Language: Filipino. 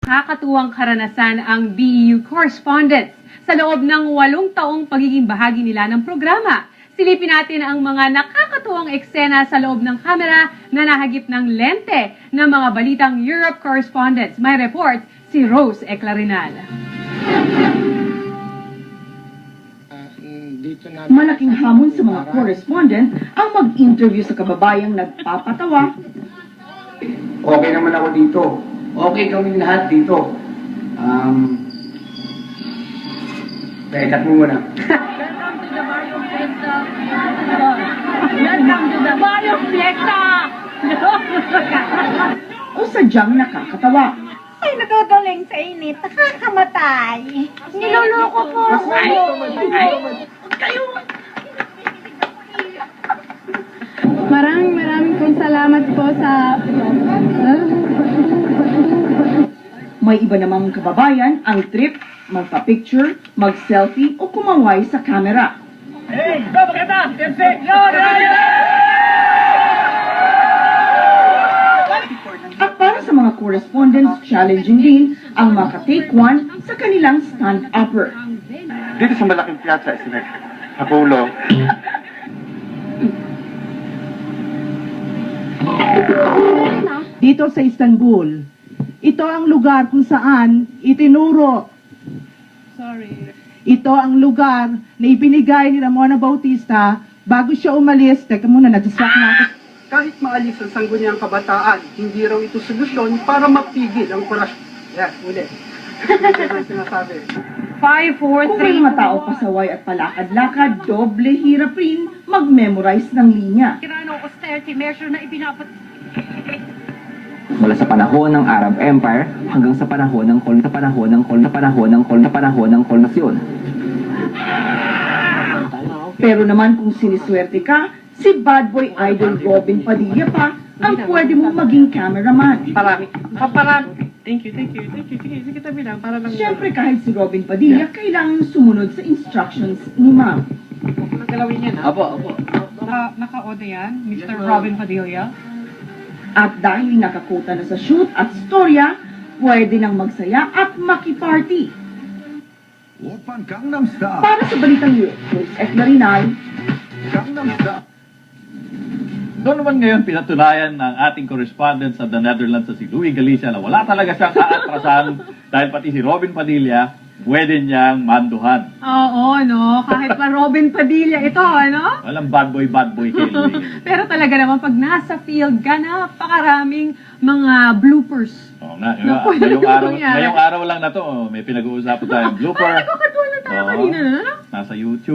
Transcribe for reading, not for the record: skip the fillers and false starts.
Nakakatuwang karanasan ang BEU correspondents sa loob ng 8 taong pagiging bahagi nila ng programa. Silipin natin ang mga nakakatuwang eksena sa loob ng kamera na nahagip ng lente ng mga balitang Europe correspondents. May report si Rose Eclarinal. Malaking hamon sa mga correspondent ang mag-interview sa kababayang nagpapatawa. Okay naman ako dito. Okay kaming lahat dito. Teka mo muna. Welcome to the Mario Fiesta. Welcome to the Mario Fiesta. O sadyang nakakatawa. Ay, nagagaling sa init. Nakakamatay. Niloloko po ako. Maraming pong salamat po sa... May iba namang kababayan ang trip, magpa-picture, mag-selfie o kumaway sa camera. Hey, ikaw maganda! Perfect! At para sa mga correspondents, challenging din ang maka-take one sa kanilang stand-upper. Dito sa malaking piazza, Napulo. Dito sa Istanbul. Ito ang lugar kung saan itinuro. Ito ang lugar na ibinigay ni Ramona Bautista bago siya umalis. Teka muna, nag-distract na ako. Kahit maalis ang sangguniang kabataan, hindi raw ito solusyon para mapigil ang korasyon. Yes, ulit. Ito ang sinasabi. 5, 4, Kung may 3, mga tao pasaway at palakad-lakad, doble hirap rin mag-memorize ng linya. Tirano austerity measure na ibinapat... Mula sa panahon ng Arab Empire hanggang sa panahon ng kolonasyon. Pero naman kung siniswerte ka, si bad boy idol Robin Padilla pa ang pwede mong maging cameraman. Parami. Thank you. Sige, tabi lang. Para lang. Siyempre kahit si Robin Padilla, kailangan sumunod sa instructions ni ma'am. Galawin yan, ha? Apo. Naka-order yan, Mr. Robin Padilla. At dahil nakakuta na sa shoot at storya, pwede nang magsaya at makiparty. Oppan Gangnam Style. Para sa Balitang Yun, Rose Eclarinal, Gangnam Style. Doon naman ngayon pinatunayan ng ating correspondent sa the Netherlands sa si Louie Galicia na wala talaga siyang kaatrasan dahil pati si Robin Padilla pwede niyang manduhan. Oo, no? Kahit pa Robin Padilla ito, ano? Walang bad boy kay Louie Galicia. Pero talaga naman, pag nasa field ka, napakaraming mga bloopers. Oo nga, Naku, ngayong araw lang na to, may pinag-uusapan tayong blooper. Ay, nakakatuwa na tayo kanina, no? Nasa YouTube.